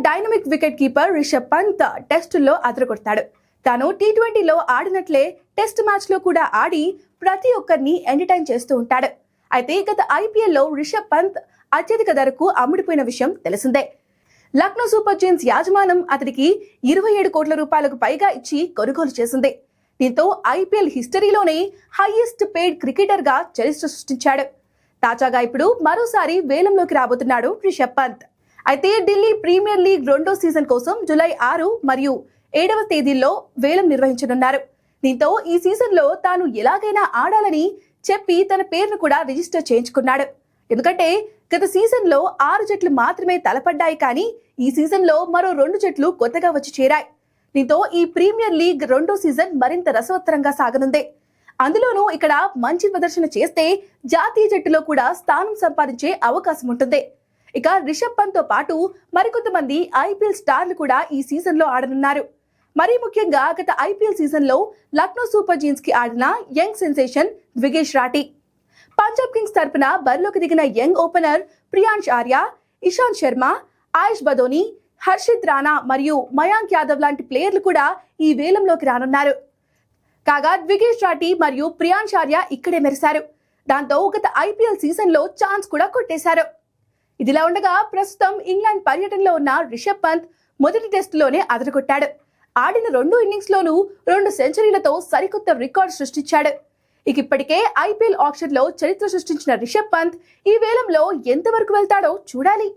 Dynamic wicket keeper Rishabh Pant టెస్టుల్లో అదరగొడతాడు. తాను టీ20లో ఆడినట్లే టెస్ట్ మ్యాచ్ లో కూడా ఆడి ప్రతి ఒక్కరిని ఎంటర్టైన్ చేస్తూ ఉంటాడు. అయితే గత ఐపీఎల్లో రిషబ్ పంత్ అత్యధిక ధరకు అమ్ముడిపోయిన విషయం తెలిసిందే. లక్నో సూపర్ జైంట్స్ యాజమాన్యం అతడికి 27 కోట్ల రూపాయలకు పైగా ఇచ్చి కొనుగోలు చేసింది. దీంతో ఐపీఎల్ హిస్టరీలోనే హైయెస్ట్ పెయిడ్ క్రికెటర్ గా చరిత్ర సృష్టించాడు. తాజాగా ఇప్పుడు మరోసారి వేలంలోకి రాబోతున్నాడు రిషబ్ పంత్. అయితే ఢిల్లీ ప్రీమియర్ లీగ్ 2వ సీజన్ కోసం జూలై 6 మరియు 7వ తేదీల్లో వేలం నిర్వహించనున్నారు. దీంతో ఈ సీజన్ లో తాను ఎలాగైనా ఆడాలని చెప్పి తన పేరును కూడా రిజిస్టర్ చేయించుకున్నాడు. ఎందుకంటే గత సీజన్ లో 6 జట్లు మాత్రమే తలపడ్డాయి, కానీ ఈ సీజన్ లో మరో 2 జట్లు కొత్తగా వచ్చి చేరాయి. దీంతో ఈ ప్రీమియర్ లీగ్ 2వ సీజన్ మరింత రసవత్తరంగా సాగనుంది. అందులోనూ ఇక్కడ మంచి ప్రదర్శన చేస్తే జాతీయ జట్టులో కూడా స్థానం సంపాదించే అవకాశం ఉంటుంది. ఇక రిషబ్ పంత్ తో పాటు మరికొంతమంది ఐపీఎల్ స్టార్లు కూడా ఈ సీజన్ లో ఆడనున్నారు. మరీ ముఖ్యంగా గత ఐపీఎల్ సీజన్ లో లక్నో సూపర్ జైంట్స్ కి ఆడిన young sensation Digvesh Rathi, Punjab kings తరపున బరిలోకి దిగిన యంగ్ ఓపెనర్ ప్రియాంష్ ఆర్య, ఇషాంత్ శర్మ, ఆయుష్ బదోని, హర్షిత్ రాణా మరియు మయాంక్ యాదవ్ లాంటి ప్లేయర్లు కూడా ఈ వేలంలోకి రానున్నారు. కాగా ద్విగేష్ రాఠీ మరియు ప్రియాంష్ ఆర్య ఇక్కడే మెరిశారు. దాంతో గత ఐపీఎల్ సీజన్ లో ఛాన్స్ కూడా కొట్టేశారు. ఇదిలా ఉండగా ప్రస్తుతం ఇంగ్లాండ్ పర్యటనలో ఉన్న రిషబ్ పంత్ మొదటి టెస్టులోనే అదరగొట్టాడు. ఆడిన 2 ఇన్నింగ్స్ లోనూ 2 సెంచరీలతో సరికొత్త రికార్డు సృష్టించాడు. ఇప్పటికే ఐపీఎల్ ఆక్షన్ లో చరిత్ర సృష్టించిన రిషబ్ పంత్ ఈ వేలంలో ఎంతవరకు వెళ్తాడో చూడాలి.